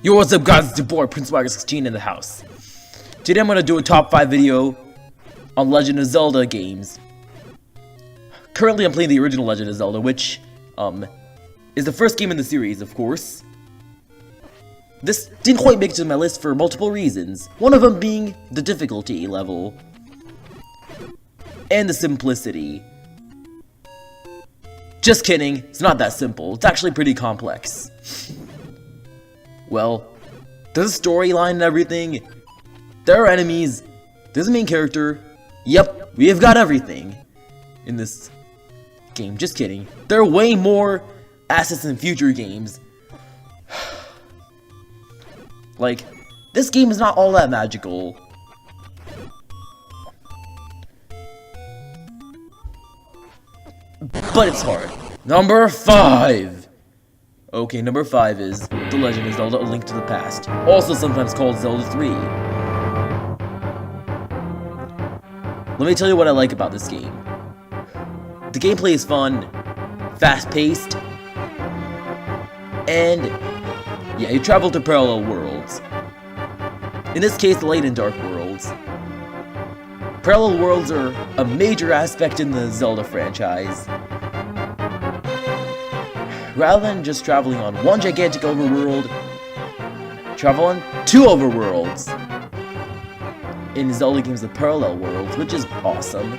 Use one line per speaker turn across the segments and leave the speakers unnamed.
Yo, what's up guys, it's your boy Prince Majoras 16 in the house. Today I'm gonna do a top 5 video on Legend of Zelda games. Currently I'm playing the original Legend of Zelda, which is the first game in the series, of course. This didn't quite make it to my list for multiple reasons, one of them being the difficulty level and the simplicity. Just kidding, it's not that simple, it's actually pretty complex. Well, there's a storyline and everything, there are enemies, there's a main character, yep, we have got everything in this game. Just kidding, there are way more assets in future games. Like, this game is not all that magical. But it's hard. Number 5! Okay, number 5 is The Legend of Zelda: A Link to the Past, also sometimes called Zelda 3. Let me tell you what I like about this game. The gameplay is fun, fast-paced, and yeah, you travel to parallel worlds. In this case, the light and dark worlds. Parallel worlds are a major aspect in the Zelda franchise. Rather than just traveling on one gigantic overworld, travel on 2 overworlds. In Zelda games, the parallel worlds, which is awesome.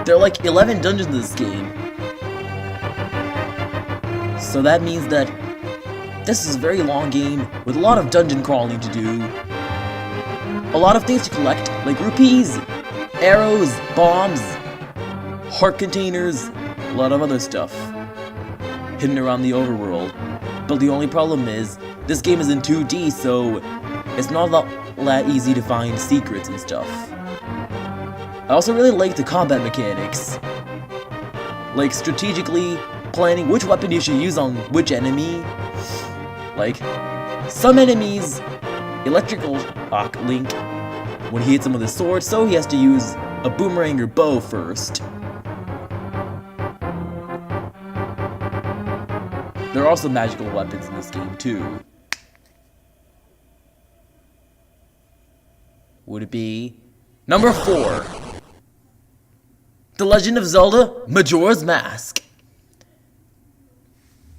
There are like 11 dungeons in this game. So that means that this is a very long game with a lot of dungeon crawling to do. A lot of things to collect, like rupees, arrows, bombs, heart containers, a lot of other stuff hidden around the overworld. But the only problem is, this game is in 2D, so it's not that easy to find secrets and stuff. I also really like the combat mechanics, like strategically planning which weapon you should use on which enemy. Like, some enemies, electrical shock Link when he hits him with his sword, so he has to use a boomerang or bow first. There are also magical weapons in this game too. Would it be number 4? The Legend of Zelda: Majora's Mask.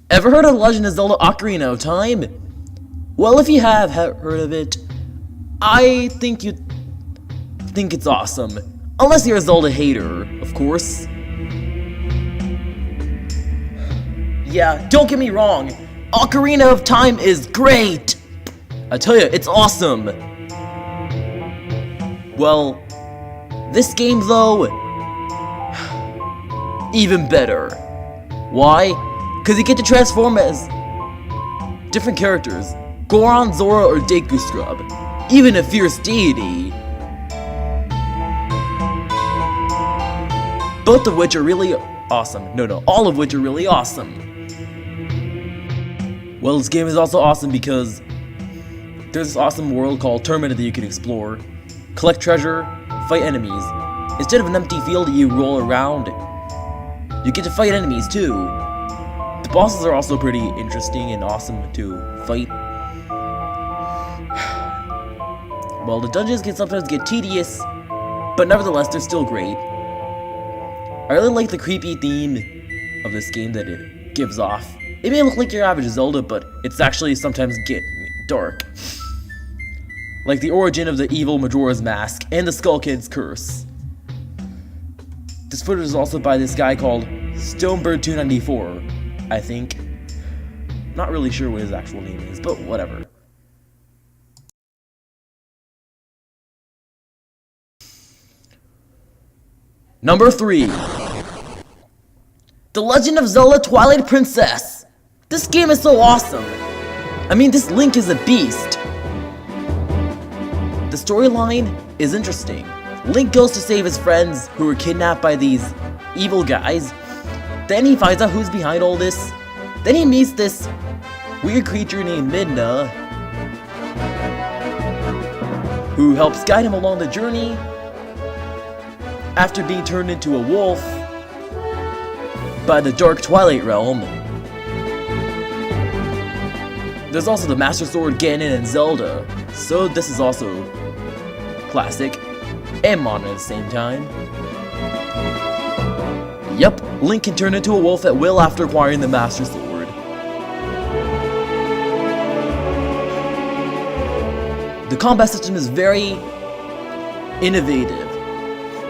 Ever heard of The Legend of Zelda: Ocarina of Time? Well, if you have heard of it, I think you'd think it's awesome. Unless you're a Zelda hater, of course. Yeah, don't get me wrong, Ocarina of Time is great! I tell you, it's awesome! Well, this game though, even better. Why? Because you get to transform as different characters, Goron, Zora, or Deku Scrub, even a fierce deity. Both of which are really awesome. No, all of which are really awesome. Well, this game is also awesome because there's this awesome world called Termina that you can explore, collect treasure, fight enemies. Instead of an empty field that you roll around, you get to fight enemies too. The bosses are also pretty interesting and awesome to fight. Well, the dungeons can sometimes get tedious, but nevertheless, they're still great. I really like the creepy theme of this game that it gives off. It may look like your average Zelda, but it's actually sometimes get dark. Like the origin of the evil Majora's Mask and the Skull Kid's curse. This footage is also by this guy called Stonebird294, I think. Not really sure what his actual name is, but whatever. Number 3. The Legend of Zelda: Twilight Princess. This game is so awesome. I mean, this Link is a beast. The storyline is interesting. Link goes to save his friends who were kidnapped by these evil guys. Then he finds out who's behind all this. Then he meets this weird creature named Midna, who helps guide him along the journey. After being turned into a wolf, by the Dark Twilight realm. There's also the Master Sword, Ganon, and Zelda, so this is also classic and modern at the same time. Yep, Link can turn into a wolf at will after acquiring the Master Sword. The combat system is very innovative.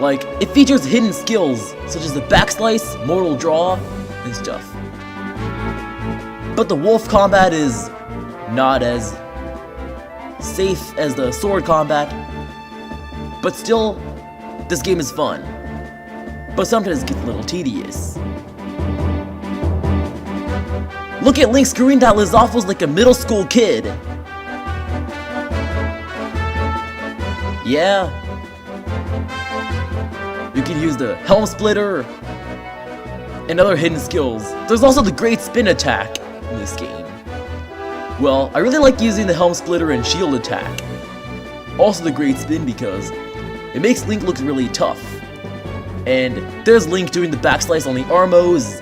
Like, it features hidden skills such as the backslice, mortal draw, and stuff. But the wolf combat is not as safe as the sword combat, but still, this game is fun. But sometimes it gets a little tedious. Look at Link screwing that Lizophos like a middle school kid. Yeah. You can use the Helm Splitter and other hidden skills. There's also the Great Spin attack in this game. Well, I really like using the Helm Splitter and Shield attack. Also the Great Spin because it makes Link look really tough. And there's Link doing the backslice on the Armos.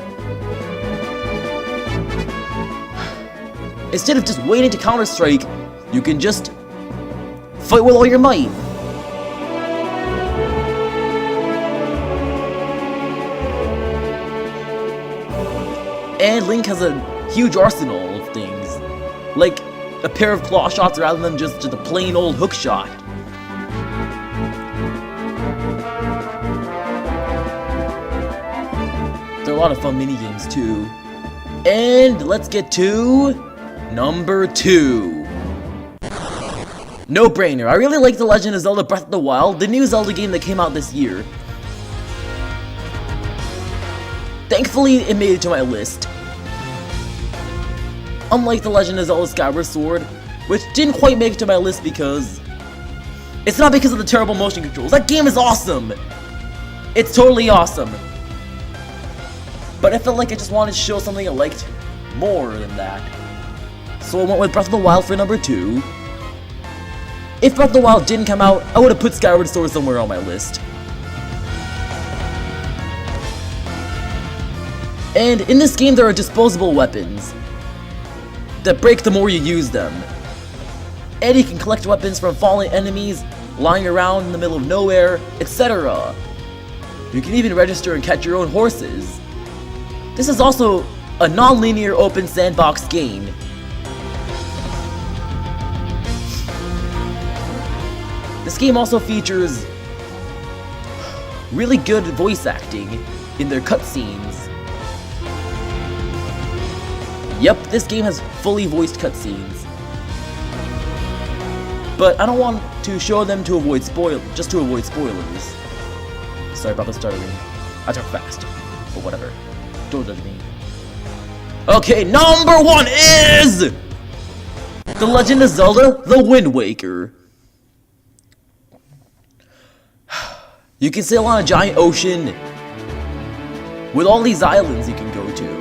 Instead of just waiting to counter-strike, you can just fight with all your might. And Link has a huge arsenal of things, like a pair of claw shots rather than just a plain old hook shot. There are a lot of fun minigames too. And let's get to number 2. No brainer. I really like The Legend of Zelda Breath of the Wild, the new Zelda game that came out this year. Thankfully, it made it to my list. Unlike The Legend of Zelda Skyward Sword, which didn't quite make it to my list because... It's not because of the terrible motion controls. That game is awesome! It's totally awesome. But I felt like I just wanted to show something I liked more than that. So I went with Breath of the Wild for number 2. If Breath of the Wild didn't come out, I would have put Skyward Sword somewhere on my list. And in this game there are disposable weapons that break the more you use them. And you can collect weapons from fallen enemies, lying around in the middle of nowhere, etc. You can even register and catch your own horses. This is also a non-linear open sandbox game. This game also features really good voice acting in their cutscenes. Yep, this game has fully voiced cutscenes. But I don't want to show them to avoid spoilers. Sorry about the stuttering. I talk fast, but whatever. Don't judge me. Okay, number 1 is The Legend of Zelda: The Wind Waker. You can sail on a giant ocean with all these islands you can go to.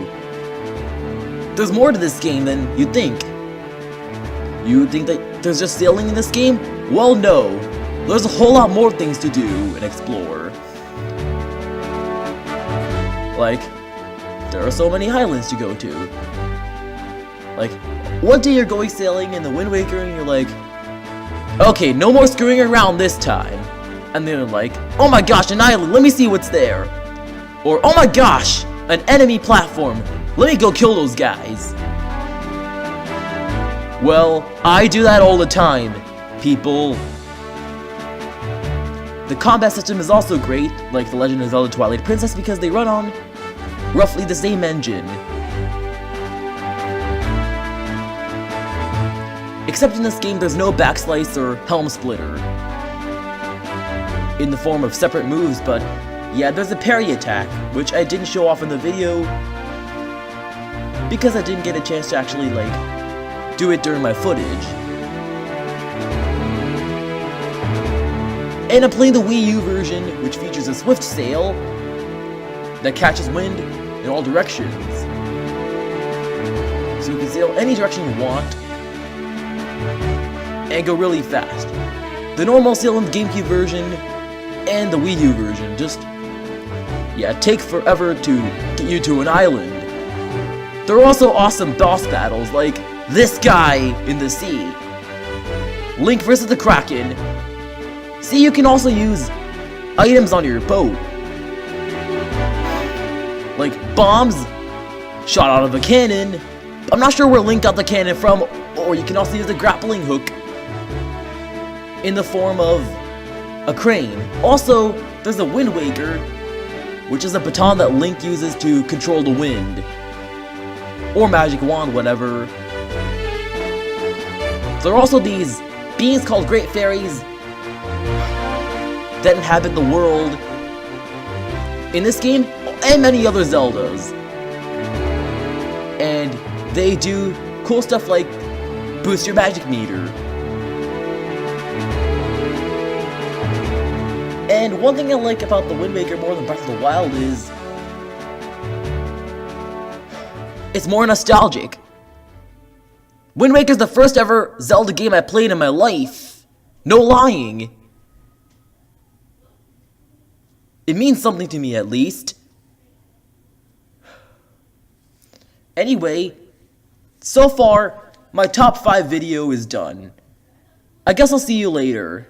There's more to this game than you'd think. You think that there's just sailing in this game? Well, no. There's a whole lot more things to do and explore. Like, there are so many islands to go to. Like, one day you're going sailing in the Wind Waker and you're like, okay, no more screwing around this time. And then you're like, oh my gosh, an island, let me see what's there. Or, oh my gosh, an enemy platform, let me go kill those guys. Well, I do that all the time, people. The combat system is also great, like The Legend of Zelda Twilight Princess, because they run on roughly the same engine. Except in this game, there's no backslice or helm splitter in the form of separate moves, but yeah, there's a parry attack, which I didn't show off in the video because I didn't get a chance to actually, like, do it during my footage. And I'm playing the Wii U version, which features a swift sail that catches wind in all directions. So you can sail any direction you want and go really fast. The normal sail in the GameCube version and the Wii U version just, yeah, take forever to teleport you to an island. There are also awesome boss battles like this guy in the sea. Link versus the Kraken. See, you can also use items on your boat, like bombs shot out of a cannon. I'm not sure where Link got the cannon from, or you can also use a grappling hook in the form of a crane. Also, there's a Wind Waker, which is a baton that Link uses to control the wind, or magic wand, whatever. There are also these beings called Great Fairies that inhabit the world in this game and many other Zeldas. And they do cool stuff like boost your magic meter. And one thing I like about the Wind Waker more than Breath of the Wild is it's more nostalgic. Wind Waker is the first ever Zelda game I played in my life. No lying. It means something to me, at least. Anyway, so far, my top 5 video is done. I guess I'll see you later.